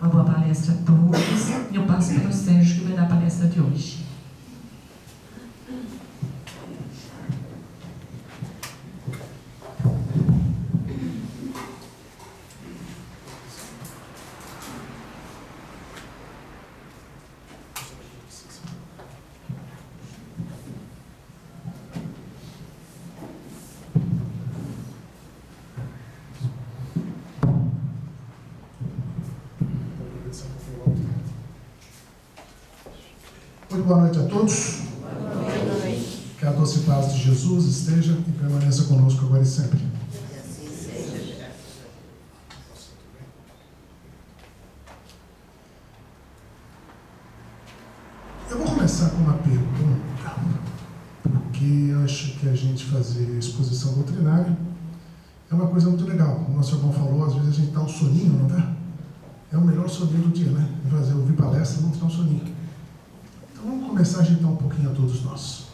Uma boa palestra a todos. Eu passo para o Sérgio, que vai dar a palestra de hoje. Muito boa noite a todos. Boa noite. Que a doce paz de Jesus esteja e permaneça conosco agora e sempre. Que assim seja. Eu vou começar com uma pergunta, porque acho que a gente fazer exposição doutrinária é uma coisa muito legal. O nosso irmão falou, às vezes a gente dá um soninho, não dá? É o melhor soninho do dia, né? Ouvir palestra, vamos dar um soninho. Então vamos começar a agitar um pouquinho a todos nós.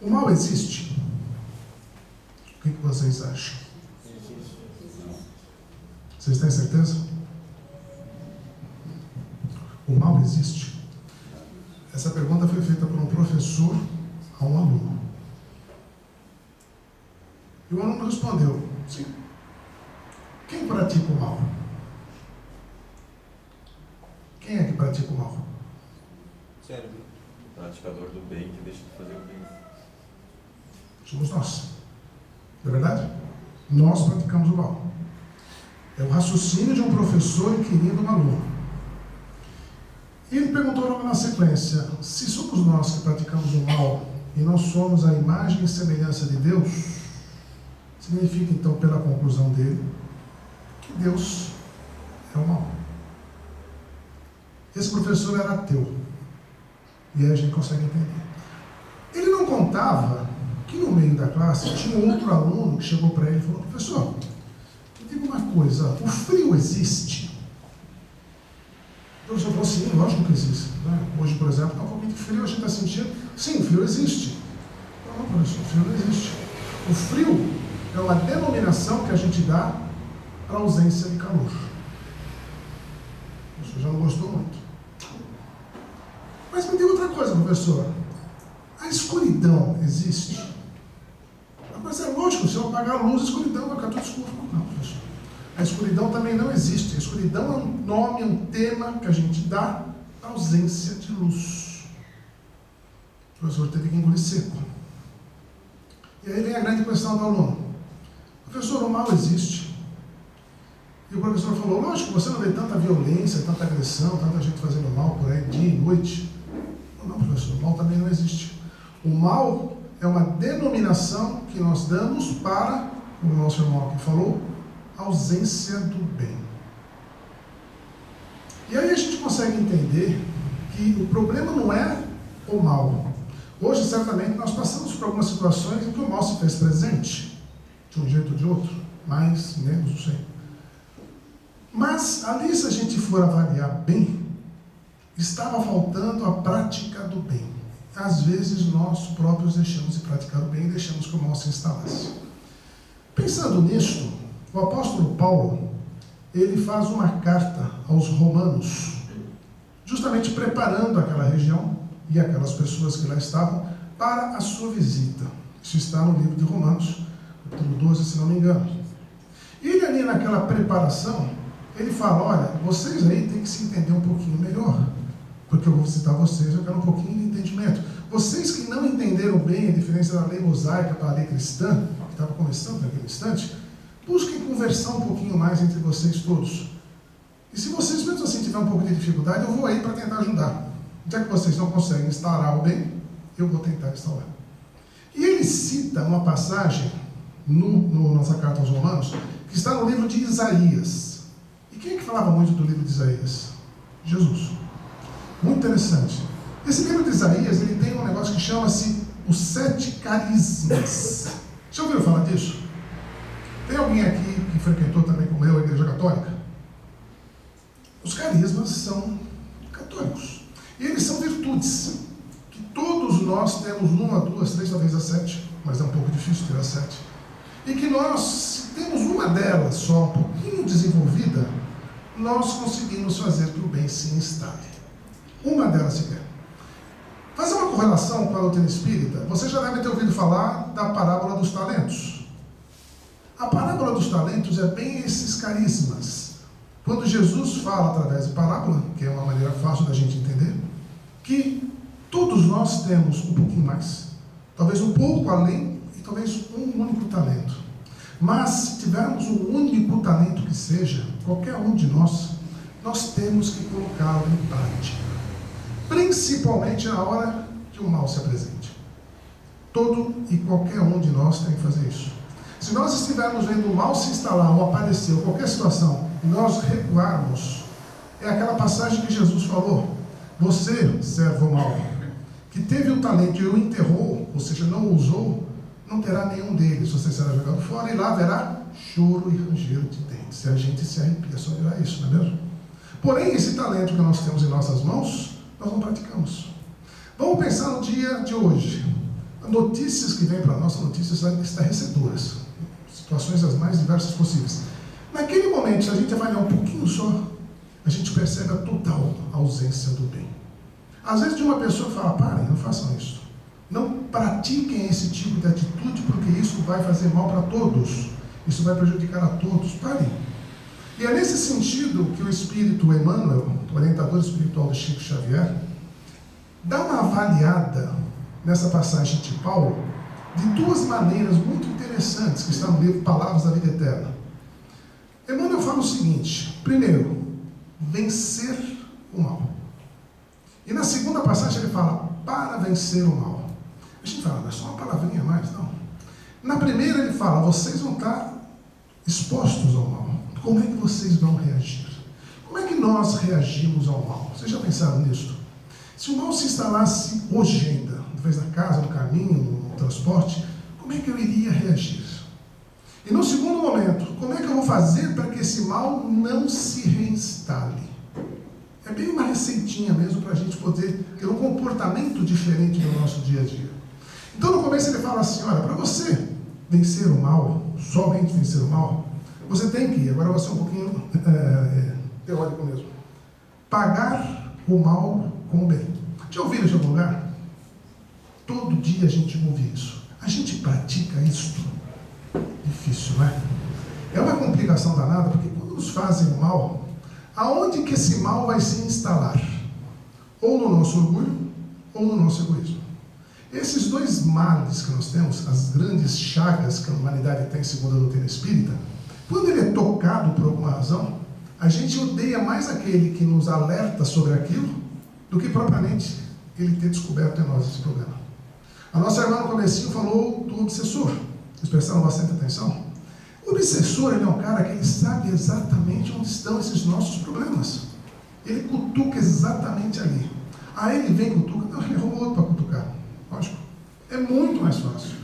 O mal existe? O que vocês acham? Vocês têm certeza? O mal existe? Essa pergunta foi feita por um professor a um aluno. E o aluno respondeu: sim. Quem pratica o mal? Quem é que pratica o mal? Cérebro. O praticador do bem que deixa de fazer o bem. Somos nós. Não é verdade? Nós praticamos o mal. É o raciocínio de um professor inquirindo um aluno. E ele perguntou logo na sequência: se somos nós que praticamos o mal e nós somos a imagem e semelhança de Deus, significa então, pela conclusão dele, que Deus é o mal. Esse professor era ateu. E aí a gente consegue entender. Ele não contava que no meio da classe tinha um outro aluno que chegou para ele e falou: professor, me diga uma coisa, o frio existe? O professor falou: sim, lógico que existe. Hoje, por exemplo, está um pouquinho de frio, a gente está sentindo. Sim, o frio existe. Não, professor, o frio não existe. O frio é uma denominação que a gente dá para a ausência de calor. O professor já não gostou muito. Mas me diga outra coisa, professor. A escuridão existe? Mas é lógico, se eu apagar a luz, a escuridão vai ficar tudo escuro. Não, professor. A escuridão também não existe. A escuridão é um nome, é um tema que a gente dá à ausência de luz. O professor teve que engolir seco. E aí vem a grande questão do aluno. Professor, o mal existe? E o professor falou: lógico, você não vê tanta violência, tanta agressão, tanta gente fazendo mal por aí, dia e noite. Não, professor, o mal também não existe. O mal é uma denominação que nós damos para, como o nosso irmão aqui falou, ausência do bem. E aí a gente consegue entender que o problema não é o mal. Hoje, certamente, nós passamos por algumas situações em que o mal se fez presente, de um jeito ou de outro, mais, menos, não sei. Mas ali, se a gente for avaliar bem, estava faltando a prática do bem. Às vezes nós próprios deixamos de praticar o bem e deixamos que o mal se instalasse. Pensando nisto, o apóstolo Paulo, ele faz uma carta aos romanos, justamente preparando aquela região e aquelas pessoas que lá estavam para a sua visita. Isso está no livro de Romanos, capítulo 12, se não me engano. E ele ali naquela preparação, ele fala: olha, vocês aí têm que se entender um pouquinho melhor, porque eu vou citar vocês, eu quero um pouquinho de entendimento. Vocês que não entenderam bem a diferença da lei mosaica para a lei cristã, que estava começando naquele instante, busquem conversar um pouquinho mais entre vocês todos. E se vocês mesmo assim tiverem um pouco de dificuldade, eu vou aí para tentar ajudar. Já que vocês não conseguem instaurar o bem, eu vou tentar instaurar. E ele cita uma passagem nossa carta aos Romanos, que está no livro de Isaías. E quem é que falava muito do livro de Isaías? Jesus. Muito interessante. Esse livro de Isaías, ele tem um negócio que chama-se os 7 carismas. Já ouviram falar disso? Tem alguém aqui que frequentou também como eu a Igreja Católica? Os carismas são católicos. E eles são virtudes, que todos nós temos 1, 2, 3, talvez a 7, mas é um pouco difícil ter a 7. E que nós, se temos uma delas só, um pouquinho desenvolvida, nós conseguimos fazer que o bem se instale. Uma delas sequer. Fazer uma correlação com a doutrina espírita, você já deve ter ouvido falar da parábola dos talentos. A parábola dos talentos é bem esses carismas. Quando Jesus fala através de parábola, que é uma maneira fácil da gente entender, que todos nós temos um pouquinho mais. Talvez um pouco além e talvez um único talento. Mas se tivermos um único talento que seja, qualquer um de nós temos que colocá-lo em prática. Principalmente na hora que o mal se apresente. Todo e qualquer um de nós tem que fazer isso. Se nós estivermos vendo o mal se instalar ou aparecer, ou qualquer situação, e nós recuarmos, é aquela passagem que Jesus falou: você, servo mau, que teve o talento e o enterrou, ou seja, não o usou, não terá nenhum deles, você será jogado fora, e lá haverá choro e ranger de dentes. Se a gente se arrepia só de olhar isso, não é mesmo? Porém, esse talento que nós temos em nossas mãos, nós não praticamos. Vamos pensar no dia de hoje. Notícias que vêm para nós são notícias estarrecedoras, situações as mais diversas possíveis. Naquele momento, se a gente avaliar um pouquinho só, a gente percebe a total ausência do bem. Às vezes de uma pessoa fala: parem, não façam isso. Não pratiquem esse tipo de atitude, porque isso vai fazer mal para todos. Isso vai prejudicar a todos. Parem. E é nesse sentido que o Espírito Emmanuel, o orientador espiritual de Chico Xavier, dá uma avaliada nessa passagem de Paulo, de duas maneiras muito interessantes, que estão no livro Palavras da Vida Eterna. Emmanuel fala o seguinte: primeiro, vencer o mal. E na segunda passagem ele fala: para vencer o mal. A gente fala: mas é só uma palavrinha a mais? Não. Na primeira ele fala: vocês vão estar expostos ao mal. Como é que vocês vão reagir? Como é que nós reagimos ao mal? Vocês já pensaram nisso? Se o mal se instalasse hoje ainda, talvez na casa, no caminho, no transporte, como é que eu iria reagir? E no segundo momento, como é que eu vou fazer para que esse mal não se reinstale? É bem uma receitinha mesmo para a gente poder ter um comportamento diferente no nosso dia a dia. Então no começo ele fala assim: olha, para você vencer o mal, somente vencer o mal, você tem que, agora eu vou ser um pouquinho teórico mesmo, pagar o mal com o bem. Já ouviram isso em algum lugar? Todo dia a gente ouve isso. A gente pratica isso? Difícil, não é? É uma complicação danada, porque quando nos fazem o mal, aonde que esse mal vai se instalar? Ou no nosso orgulho, ou no nosso egoísmo. Esses dois males que nós temos, as grandes chagas que a humanidade tem segundo a doutrina espírita, quando ele é tocado por alguma razão, a gente odeia mais aquele que nos alerta sobre aquilo do que propriamente ele ter descoberto em nós esse problema. A nossa irmã no comecinho falou do obsessor. Vocês prestaram bastante atenção? O obsessor, ele é um cara que ele sabe exatamente onde estão esses nossos problemas. Ele cutuca exatamente ali. Aí ele vem e cutuca. Não, ele arruma outro para cutucar. Lógico. É muito mais fácil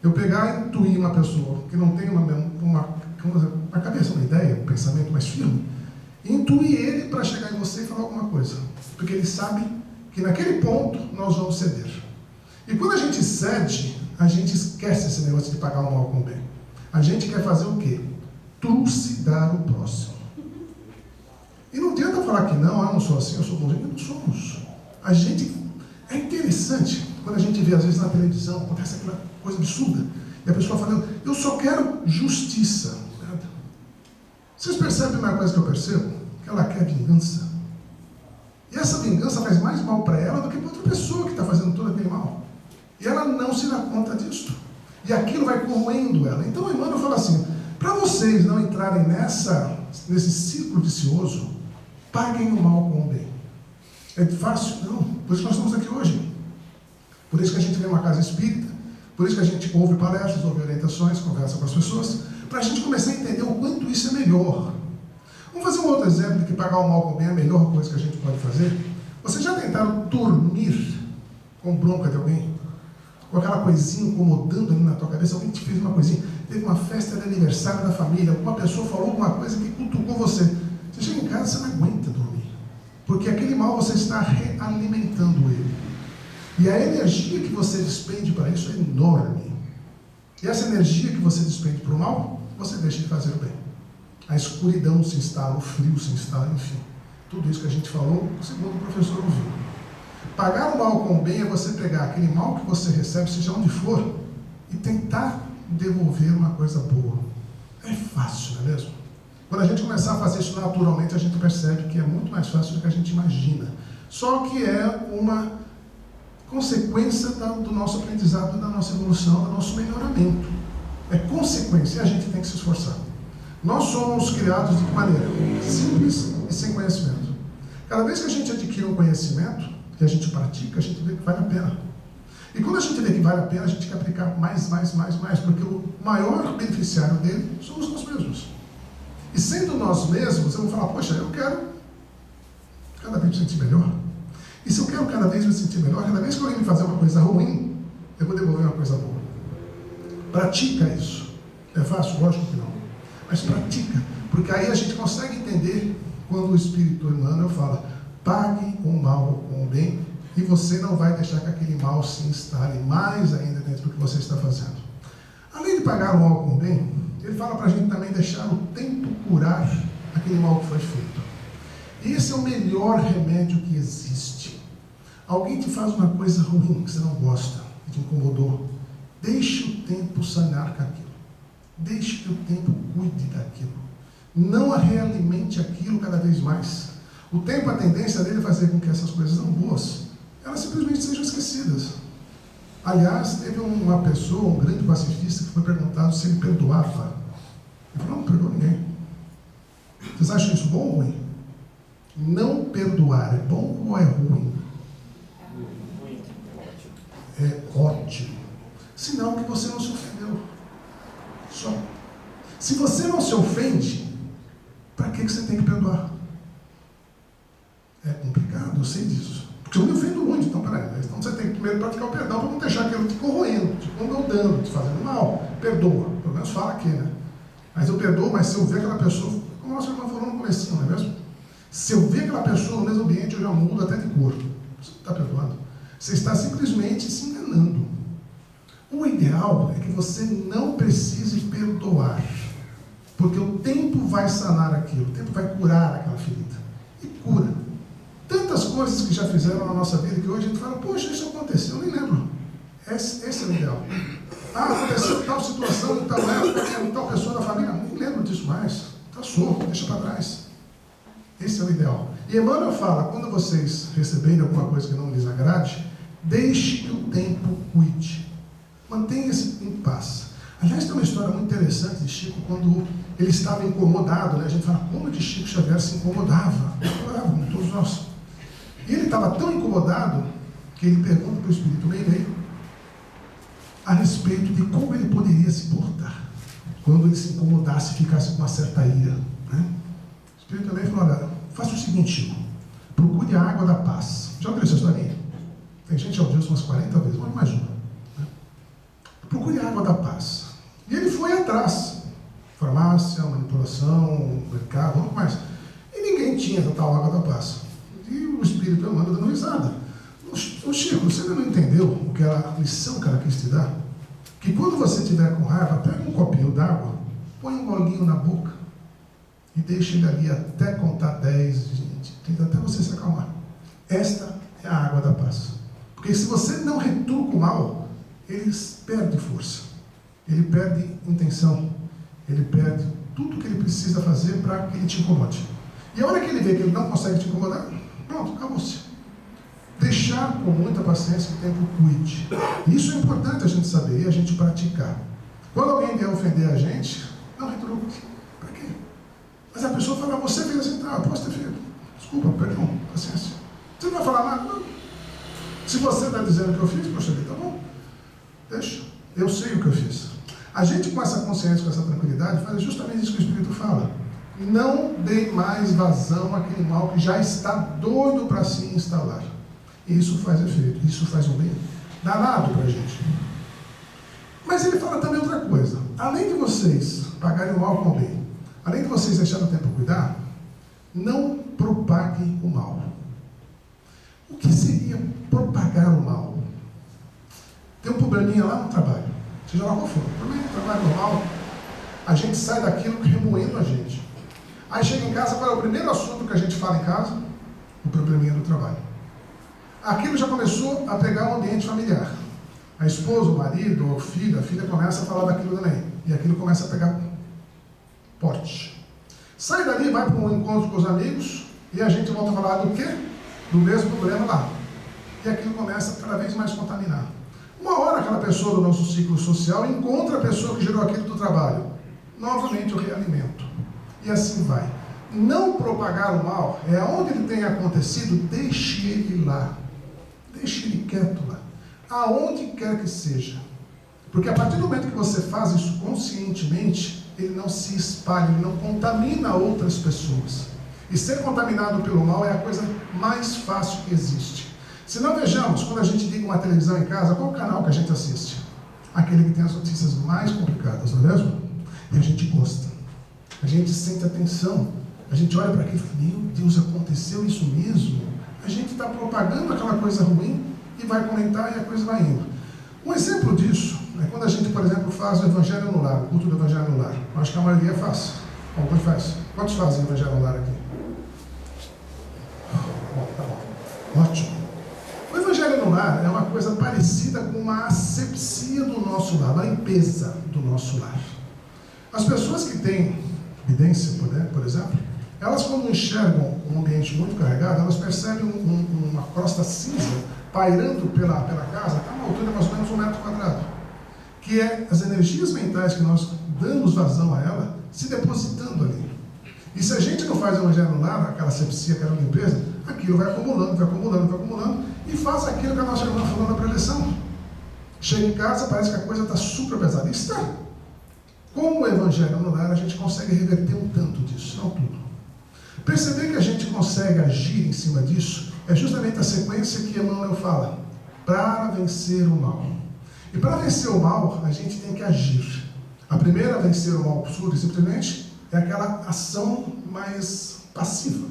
eu pegar e intuir uma pessoa que não tem uma cabeça, uma ideia, um pensamento mais firme, e intuir ele para chegar em você e falar alguma coisa. Porque ele sabe que naquele ponto nós vamos ceder. E quando a gente cede, a gente esquece esse negócio de pagar o mal com o bem. A gente quer fazer o quê? Trucidar o próximo. E não adianta falar que não, eu não sou assim, eu sou bonzinho. Não somos. A gente... É interessante, quando a gente vê, às vezes, na televisão, acontece aquela coisa absurda, e a pessoa fala: eu só quero justiça. Vocês percebem uma coisa que eu percebo? Que ela quer vingança. E essa vingança faz mais mal para ela do que para outra pessoa que está fazendo todo aquele mal. E ela não se dá conta disso. E aquilo vai corroendo ela. Então o Emmanuel fala assim: para vocês não entrarem nesse ciclo vicioso, paguem o mal com o bem. É fácil? Não. Por isso que nós estamos aqui hoje. Por isso que a gente vem uma casa espírita. Por isso que a gente ouve palestras, ouve orientações, conversa com as pessoas, para a gente começar a entender o quanto isso é melhor. Vamos fazer um outro exemplo de que pagar o mal com o bem é a melhor coisa que a gente pode fazer. Vocês já tentaram dormir com bronca de alguém? Com aquela coisinha incomodando ali na tua cabeça? Alguém te fez uma coisinha, teve uma festa de aniversário da família, alguma pessoa falou alguma coisa que cutucou você. Você chega em casa, você não aguenta dormir. Porque aquele mal você está realimentando ele. E a energia que você despende para isso é enorme. E essa energia que você despende para o mal, você deixa de fazer o bem. a escuridão se instala, o frio se instala, enfim. Tudo isso que a gente falou, segundo o professor ouviu. Pagar o mal com o bem é você pegar aquele mal que você recebe, seja onde for, e tentar devolver uma coisa boa. É fácil, não é mesmo? Quando a gente começar a fazer isso naturalmente, a gente percebe que é muito mais fácil do que a gente imagina. Só que é uma consequência do nosso aprendizado, da nossa evolução, do nosso melhoramento. É consequência e a gente tem que se esforçar. Nós somos criados de que maneira? Simples e sem conhecimento. Cada vez que a gente adquire um conhecimento, que a gente pratica, a gente vê que vale a pena. E quando a gente vê que vale a pena, a gente quer aplicar mais, porque o maior beneficiário dele somos nós mesmos. E sendo nós mesmos, eu vou falar, poxa, eu quero cada vez me sentir melhor. E se eu quero cada vez me sentir melhor, cada vez que alguém me fazer uma coisa ruim, eu vou devolver uma coisa boa. Pratica isso. É fácil? Lógico que não. Mas pratica, porque aí a gente consegue entender quando o Espírito Emmanuel fala, pague o mal com o bem, e você não vai deixar que aquele mal se instale mais ainda dentro do que você está fazendo. Além de pagar o mal com o bem, ele fala para a gente também deixar o tempo curar aquele mal que foi feito. E esse é o melhor remédio que existe. Alguém te faz uma coisa ruim que você não gosta, que te incomodou. Deixe o tempo sanar com aquilo. Deixe que o tempo cuide daquilo. Não realimente aquilo cada vez mais. O tempo, a tendência dele é fazer com que essas coisas não boas, elas simplesmente sejam esquecidas. Aliás, teve uma pessoa, um grande pacifista, que foi perguntado se ele perdoava. Ele falou, não perdoa ninguém. Vocês acham isso bom ou ruim? Não perdoar é bom ou é ruim? É ótimo. Sinal que você não se ofendeu. Só. Se você não se ofende, para que você tem que perdoar? É complicado, eu sei disso. Porque eu me ofendo muito, então peraí. Então você tem que primeiro praticar o perdão para não deixar aquilo te corroendo, te incomodando, te fazendo mal. Perdoa, pelo menos fala aqui, né? Mas eu perdoo, mas se eu ver aquela pessoa, como a nossa irmã falou no comecinho, não é mesmo? Se eu ver aquela pessoa no mesmo ambiente, eu já mudo até de cor. Você não está perdoando. Você está simplesmente se enganando. O ideal é que você não precise perdoar. Porque o tempo vai sanar aquilo, o tempo vai curar aquela ferida. E cura. Tantas coisas que já fizeram na nossa vida que hoje a gente fala, poxa, isso aconteceu, eu nem lembro. Esse é o ideal. Ah, aconteceu tal situação, em tal época, com tal pessoa da família, nem lembro disso mais. Está solto, deixa para trás. Esse é o ideal. E Emmanuel fala, quando vocês receberem alguma coisa que não lhes agrade, deixe que o tempo cuide. Mantenha-se em paz. Aliás, tem uma história muito interessante de Chico, quando ele estava incomodado, né? A gente fala, como de Chico Xavier se incomodava, como todos nós. E ele estava tão incomodado, que ele pergunta para o Espírito Meirei a respeito de como ele poderia se portar, quando ele se incomodasse e ficasse com uma certa ira, né? O Espírito Meirei falou, olha, faça o seguinte, Chico, procure a água da paz. Já ouviu essa historinha? Tem gente que já ouviu isso umas 40 vezes, mas mais uma. Né? Procure a água da paz. E ele foi atrás. Farmácia, manipulação, mercado, não mais. E ninguém tinha essa tal água da paz. E o Espírito anda dando risada. Ô Chico, você ainda não entendeu o que a lição que ela quis te dar? Que quando você estiver com raiva, pega um copinho d'água, põe um golinho na boca e deixa ele ali até contar 10, 20, 30, até você se acalmar. Esta é a água da paz. Porque se você não retruca o mal, ele perde força, ele perde intenção, ele perde tudo que ele precisa fazer para que ele te incomode. E a hora que ele vê que ele não consegue te incomodar, pronto, acabou-se. Deixar com muita paciência que o tempo cuide. Isso é importante a gente saber e a gente praticar. Quando alguém vier ofender a gente, não retruque. Para quê? Mas a pessoa fala, você fez assim, tá, eu posso ter feito. Desculpa, perdão, paciência. Você não vai falar nada, não. Se você está dizendo que eu fiz, poxa vida, tá bom. Deixa, eu sei o que eu fiz. A gente com essa consciência, com essa tranquilidade, faz justamente isso que o Espírito fala. Não dê mais vazão àquele mal que já está doido para se instalar. E isso faz efeito, isso faz um bem danado para a gente. Mas ele fala também outra coisa. Além de vocês pagarem o mal com o bem, além de vocês deixarem o tempo cuidar, não propaguem o mal. O que seria propagar o mal? Tem um probleminha lá no trabalho. Seja lá qual for, problema no trabalho normal, a gente sai daquilo remoendo a gente. Aí chega em casa, qual é o primeiro assunto que a gente fala em casa? O probleminha do trabalho. Aquilo já começou a pegar um ambiente familiar. A esposa, o marido, o filho, a filha começa a falar daquilo também. E aquilo começa a pegar porte. Sai dali, vai para um encontro com os amigos e a gente volta a falar do quê? Do mesmo problema lá. E aquilo começa a cada vez mais contaminar. Uma hora aquela pessoa do nosso ciclo social encontra a pessoa que gerou aquilo do trabalho. Novamente o realimento. E assim vai. Não propagar o mal é onde ele tenha acontecido, deixe ele lá. Deixe ele quieto lá. Aonde quer que seja. Porque a partir do momento que você faz isso conscientemente, ele não se espalha, ele não contamina outras pessoas. E ser contaminado pelo mal é a coisa mais fácil que existe. Se não vejamos, quando a gente liga uma televisão em casa, qual o canal que a gente assiste? Aquele que tem as notícias mais complicadas, não é mesmo? E a gente gosta. A gente sente atenção. A gente olha para aquilo e fala, meu Deus, aconteceu isso mesmo? A gente está propagando aquela coisa ruim e vai comentar e a coisa vai indo. Um exemplo disso é quando a gente, por exemplo, faz o Evangelho no Lar, o culto do Evangelho no Lar. Eu acho que a maioria faz. Alguns faz. Quantos fazem o Evangelho no Lar aqui? Bom, tá bom. Ótimo. O Evangelho no Lar é uma coisa parecida com uma asepsia do nosso lar, uma limpeza do nosso lar. As pessoas que têm evidência, por exemplo, elas quando enxergam um ambiente muito carregado, elas percebem uma crosta cinza pairando pela casa, a uma altura de mais ou menos 1 metro quadrado, que é as energias mentais que nós damos vazão a ela, se depositando ali. E se a gente não faz o Evangelho no Lar, aquela asepsia, aquela limpeza, aquilo vai acumulando, e faz aquilo que a nossa irmã falou na preleção. Chega em casa, parece que a coisa está super pesada. E está. Com o Evangelho no Lar, a gente consegue reverter um tanto disso, não tudo. Perceber que a gente consegue agir em cima disso é justamente a sequência que Emmanuel fala. Para vencer o mal. E para vencer o mal, a gente tem que agir. A primeira a vencer o mal puro e simplesmente é aquela ação mais passiva,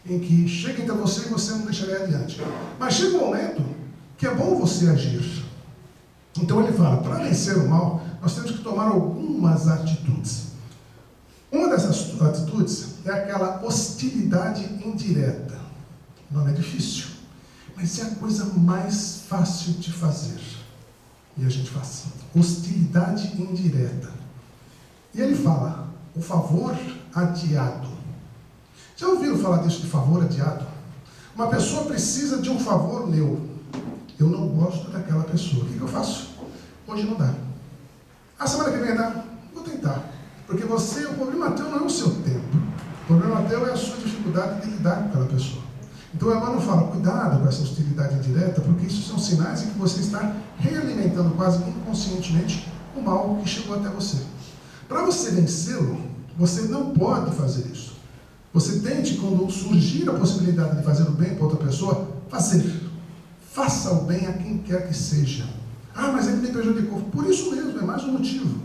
em que chega entre você e você não deixaria adiante. Mas chega um momento que é bom você agir. Então ele fala, para vencer o mal, nós temos que tomar algumas atitudes. Uma dessas atitudes é aquela hostilidade indireta. Não é difícil, mas é a coisa mais fácil de fazer. E a gente faz. Hostilidade indireta. E ele fala, o favor adiado. Já ouviram falar disso de favor adiado? Uma pessoa precisa de um favor meu. Eu não gosto daquela pessoa. O que eu faço? Hoje não dá. A semana que vem dá? Vou tentar. Porque o problema teu não é o seu tempo. O problema teu é a sua dificuldade de lidar com aquela pessoa. Então o Emmanuel fala, cuidado com essa hostilidade indireta, porque isso são sinais em que você está realimentando quase inconscientemente o mal que chegou até você. Para você vencê-lo, você não pode fazer isso. Você tente, quando surgir a possibilidade de fazer o bem para outra pessoa, fazer. Faça o bem a quem quer que seja. Ah, mas ele me prejudicou. Por isso mesmo, é mais um motivo.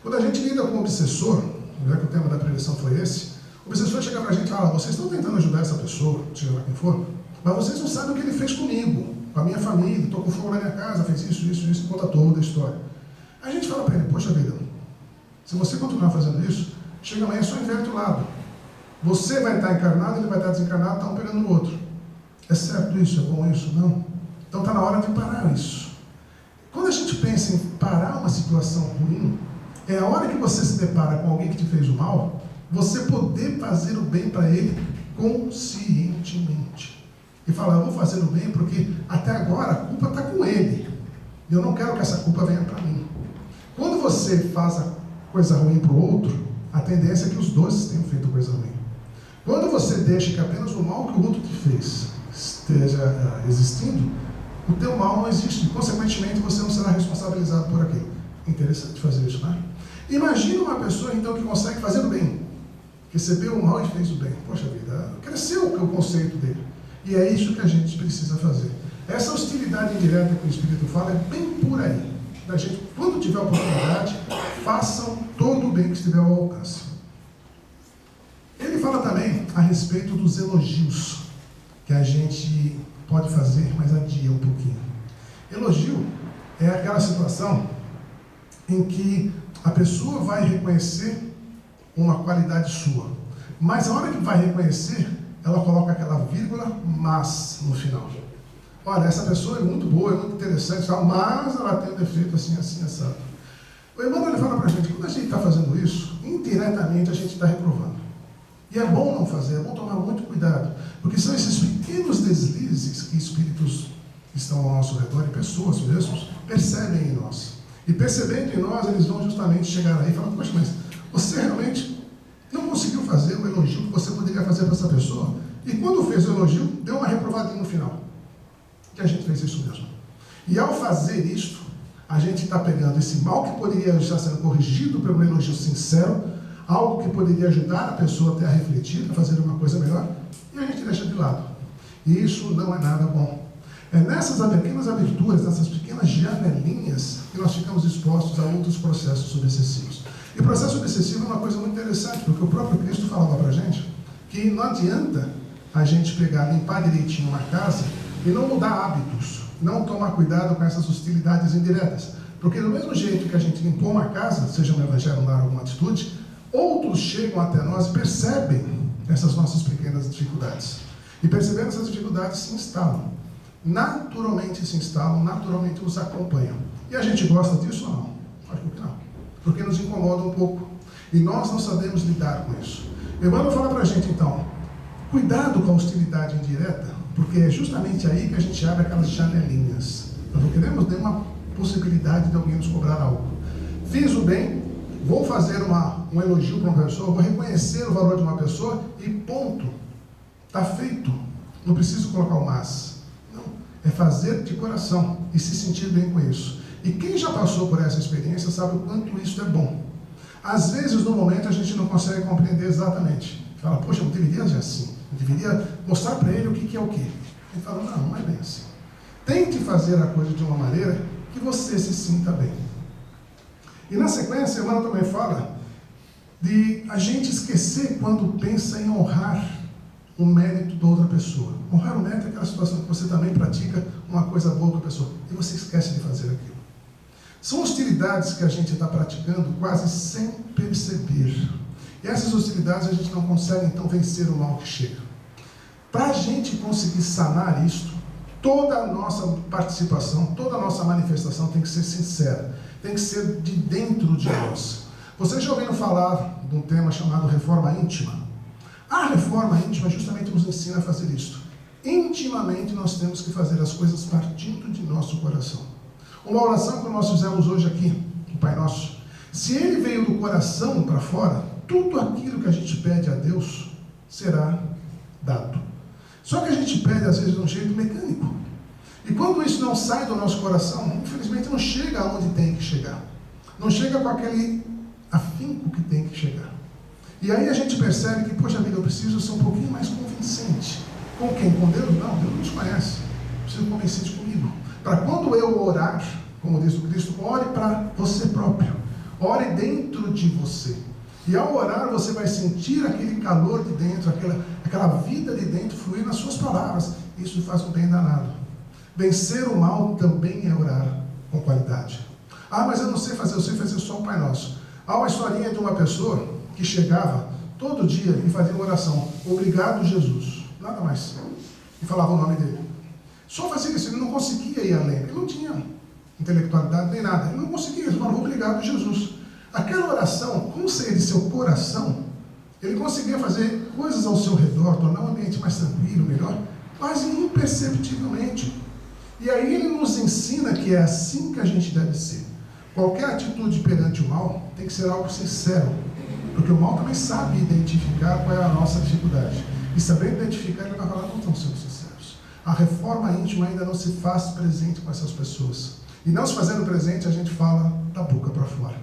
Quando a gente lida com o obsessor, já que o tema da prevenção foi esse, o obsessor chega para a gente e fala, vocês estão tentando ajudar essa pessoa, seja lá quem for, mas vocês não sabem o que ele fez comigo, com a minha família, estou com fogo na minha casa, fez isso, conta toda a história. A gente fala para ele, poxa vida, se você continuar fazendo isso, chega amanhã só inverte o lado. Você vai estar encarnado, ele vai estar desencarnado, está um pegando no outro. É certo isso? É bom isso? Não. Então está na hora de parar isso. Quando a gente pensa em parar uma situação ruim, é a hora que você se depara com alguém que te fez o mal, você poder fazer o bem para ele conscientemente. E falar, eu vou fazer o bem porque até agora a culpa está com ele. Eu não quero que essa culpa venha para mim. Quando você faz a coisa ruim para o outro, a tendência é que os dois tenham feito coisa ruim. Quando você deixa que apenas o mal que o outro te fez esteja existindo, o teu mal não existe. Consequentemente, você não será responsabilizado por aquilo. Interessante fazer isso, né? Imagina uma pessoa, então, que consegue fazer o bem. Recebeu o mal e fez o bem. Poxa vida, cresceu o conceito dele. E é isso que a gente precisa fazer. Essa hostilidade indireta que o Espírito fala é bem por aí. Da gente, quando tiver oportunidade, façam todo o bem que estiver ao alcance. Ele fala também a respeito dos elogios que a gente pode fazer, mas adia um pouquinho. Elogio é aquela situação em que a pessoa vai reconhecer uma qualidade sua. Mas a hora que vai reconhecer, ela coloca aquela vírgula, mas, no final. Olha, essa pessoa é muito boa, é muito interessante, mas ela tem um defeito assim, assim, assado. O Emmanuel fala para a gente, quando a gente está fazendo isso, indiretamente a gente está reprovando. E é bom não fazer, é bom tomar muito cuidado, porque são esses pequenos deslizes que espíritos que estão ao nosso redor, e pessoas mesmos, percebem em nós. E percebendo em nós, eles vão justamente chegar aí e falar, poxa, mas você realmente não conseguiu fazer o elogio que você poderia fazer para essa pessoa? E quando fez o elogio, deu uma reprovadinha no final. Que a gente fez isso mesmo. E ao fazer isto, a gente está pegando esse mal que poderia estar sendo corrigido por um elogio sincero, algo que poderia ajudar a pessoa até a refletir, a fazer uma coisa melhor, e a gente deixa de lado. E isso não é nada bom. É nessas pequenas aberturas, nessas pequenas janelinhas, que nós ficamos expostos a outros processos subsessivos. E o processo subsessivo é uma coisa muito interessante, porque o próprio Cristo falava para a gente que não adianta a gente pegar, limpar direitinho uma casa e não mudar hábitos, não tomar cuidado com essas hostilidades indiretas. Porque do mesmo jeito que a gente limpou uma casa, seja no evangelho ou alguma atitude, outros chegam até nós e percebem essas nossas pequenas dificuldades. E percebendo essas dificuldades, se instalam. Naturalmente se instalam, naturalmente nos acompanham. E a gente gosta disso ou não? Acho que não. Porque nos incomoda um pouco. E nós não sabemos lidar com isso. Emmanuel fala para a gente, então, cuidado com a hostilidade indireta, porque é justamente aí que a gente abre aquelas janelinhas. Nós não queremos nenhuma possibilidade de alguém nos cobrar algo. Fiz o bem, vou fazer um elogio para uma pessoa, vou reconhecer o valor de uma pessoa e ponto. Está feito. Não preciso colocar o mas. Não. É fazer de coração e se sentir bem com isso. E quem já passou por essa experiência sabe o quanto isso é bom. Às vezes, no momento, a gente não consegue compreender exatamente. Fala, poxa, eu deveria agir assim. Eu deveria mostrar para ele o que é o que. Ele fala, não é bem assim. Tente fazer a coisa de uma maneira que você se sinta bem. E na sequência, Emmanuel também fala de a gente esquecer quando pensa em honrar o mérito da outra pessoa. Honrar o mérito é aquela situação que você também pratica uma coisa boa com a pessoa e você esquece de fazer aquilo. São hostilidades que a gente está praticando quase sem perceber. E essas hostilidades a gente não consegue então vencer o mal que chega. Para a gente conseguir sanar isto, toda a nossa participação, toda a nossa manifestação tem que ser sincera, tem que ser de dentro de nós. Vocês já ouviram falar de um tema chamado reforma íntima? A reforma íntima justamente nos ensina a fazer isso. Intimamente nós temos que fazer as coisas partindo de nosso coração. Uma oração que nós fizemos hoje aqui, o Pai Nosso, se ele veio do coração para fora, tudo aquilo que a gente pede a Deus será dado. Só que a gente pede às vezes de um jeito mecânico. E quando isso não sai do nosso coração, infelizmente não chega aonde tem que chegar. Não chega com aquele afinco que tem que chegar. E aí a gente percebe que, poxa vida, eu preciso ser um pouquinho mais convincente. Com quem? Com Deus? Não, Deus nos conhece. Eu preciso convincente comigo. Para quando eu orar, como diz o Cristo, ore para você próprio. Ore dentro de você. E ao orar, você vai sentir aquele calor de dentro, aquela vida de dentro fluir nas suas palavras. Isso faz um bem danado. Vencer o mal também é orar com qualidade. Ah, mas eu não sei fazer, eu sei fazer só o Pai Nosso. Há uma historinha de uma pessoa que chegava todo dia e fazia uma oração. Obrigado, Jesus. Nada mais. E falava o nome dele. Só fazia isso, ele não conseguia ir além. Ele não tinha intelectualidade nem nada. Ele não conseguia, ele falava obrigado, Jesus. Aquela oração, como saía de seu coração, ele conseguia fazer coisas ao seu redor, tornar o ambiente mais tranquilo, melhor, quase imperceptivelmente. E aí ele nos ensina que é assim que a gente deve ser. Qualquer atitude perante o mal tem que ser algo sincero, porque o mal também sabe identificar qual é a nossa dificuldade. E sabendo identificar, ele vai falar, não estão sendo sinceros. A reforma íntima ainda não se faz presente com essas pessoas. E não se fazendo presente, a gente fala da boca para fora.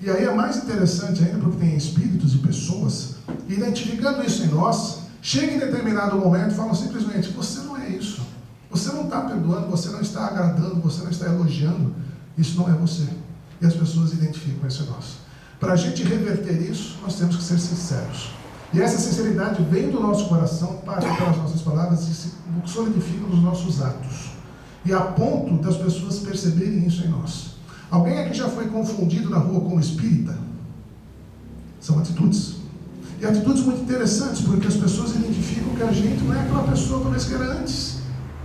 E aí é mais interessante ainda, porque tem espíritos e pessoas, identificando isso em nós, chega em determinado momento e falam simplesmente, você não é isso. Você não está perdoando, você não está agradando, você não está elogiando. Isso não é você. E as pessoas identificam isso em nós. Para a gente reverter isso, nós temos que ser sinceros. E essa sinceridade vem do nosso coração, passa pelas nossas palavras e se solidifica nos nossos atos. E a ponto das pessoas perceberem isso em nós. Alguém aqui já foi confundido na rua como espírita? São atitudes. E atitudes muito interessantes, porque as pessoas identificam que a gente não é aquela pessoa talvez que era antes.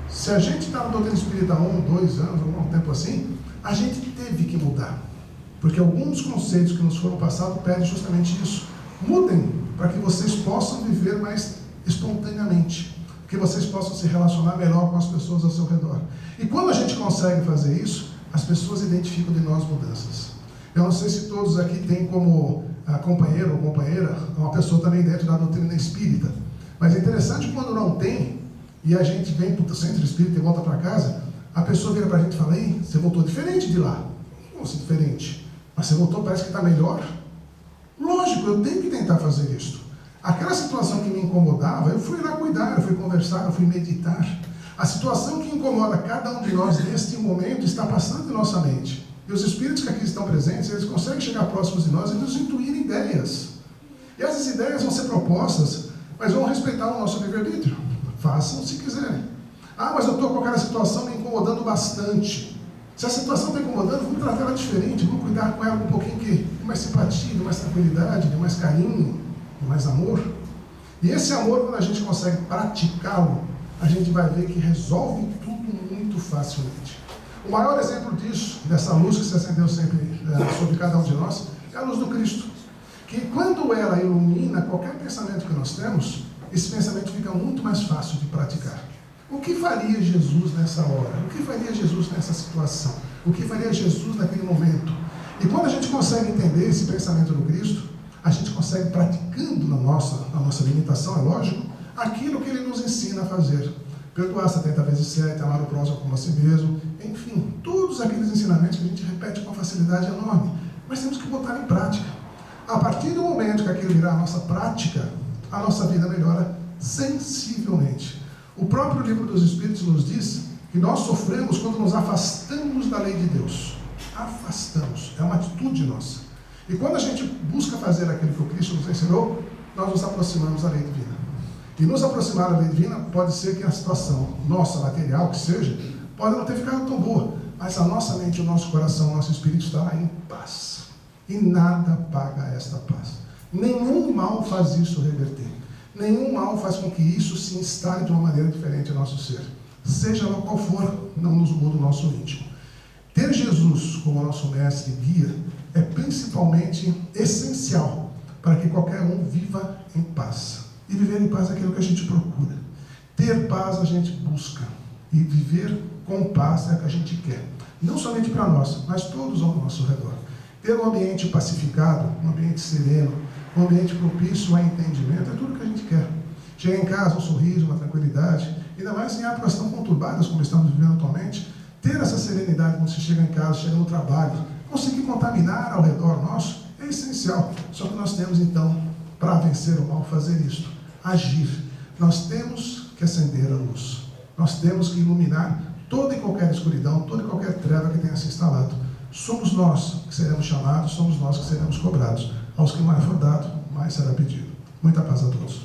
Se a gente está no doutrina espírita há 1, 2 anos, algum tempo assim, a gente teve que mudar. Porque alguns conceitos que nos foram passados pedem justamente isso. Mudem para que vocês possam viver mais espontaneamente, que vocês possam se relacionar melhor com as pessoas ao seu redor. E quando a gente consegue fazer isso, as pessoas identificam de nós mudanças. Eu não sei se todos aqui têm como companheiro ou companheira uma pessoa também dentro da doutrina espírita, mas é interessante quando não tem, e a gente vem para o centro espírita e volta para casa, a pessoa vira para a gente e fala: "Ei, você voltou diferente de lá." Como assim diferente? Mas você voltou, parece que está melhor. Lógico, eu tenho que tentar fazer isso. Aquela situação que me incomodava, eu fui lá cuidar, eu fui conversar, eu fui meditar. A situação que incomoda cada um de nós neste momento está passando em nossa mente. E os espíritos que aqui estão presentes, eles conseguem chegar próximos de nós e nos intuir ideias. E essas ideias vão ser propostas, mas vão respeitar o nosso livre-arbítrio. Façam se quiserem. Ah, mas eu estou com aquela situação me incomodando bastante. Se a situação está incomodando, vamos tratar ela diferente, vamos cuidar com ela um pouquinho de mais simpatia, de mais tranquilidade, de mais carinho, de mais amor. E esse amor, quando a gente consegue praticá-lo, a gente vai ver que resolve tudo muito facilmente. O maior exemplo disso, dessa luz que se acendeu sempre sobre cada um de nós, é a luz do Cristo. Que quando ela ilumina qualquer pensamento que nós temos, esse pensamento fica muito mais fácil de praticar. O que faria Jesus nessa hora? O que faria Jesus nessa situação? O que faria Jesus naquele momento? E quando a gente consegue entender esse pensamento do Cristo, a gente consegue, praticando na nossa limitação, é lógico, aquilo que Ele nos ensina a fazer. Perdoar 70 vezes 7, amar o próximo como a si mesmo, enfim, todos aqueles ensinamentos que a gente repete com uma facilidade enorme, mas temos que botar em prática. A partir do momento que aquilo virar a nossa prática, a nossa vida melhora sensivelmente. O próprio livro dos Espíritos nos diz que nós sofremos quando nos afastamos da lei de Deus. Afastamos, é uma atitude nossa. E quando a gente busca fazer aquilo que o Cristo nos ensinou, nós nos aproximamos da lei divina. E nos aproximar da lei divina pode ser que a situação nossa, material, que seja, pode não ter ficado tão boa, mas a nossa mente, o nosso coração, o nosso espírito estará em paz. E nada paga esta paz. Nenhum mal faz isso reverter. Nenhum mal faz com que isso se instale de uma maneira diferente no nosso ser. Seja lá qual for, não nos muda o nosso íntimo. Ter Jesus como nosso mestre e guia é principalmente essencial para que qualquer um viva em paz. E viver em paz é aquilo que a gente procura. Ter paz a gente busca. E viver com paz é o que a gente quer. Não somente para nós, mas todos ao nosso redor. Ter um ambiente pacificado, um ambiente sereno, um ambiente propício a entendimento, é tudo que a gente quer. Chegar em casa, um sorriso, uma tranquilidade, ainda mais em épocas tão conturbadas como estamos vivendo atualmente, ter essa serenidade quando você chega em casa, chega no trabalho, conseguir contaminar ao redor nosso, é essencial. Só que nós temos então, para vencer o mal, fazer isto, agir. Nós temos que acender a luz. Nós temos que iluminar toda e qualquer escuridão, toda e qualquer treva que tenha se instalado. Somos nós que seremos chamados, somos nós que seremos cobrados. Aos que mais for dado, mais será pedido. Muita paz a todos.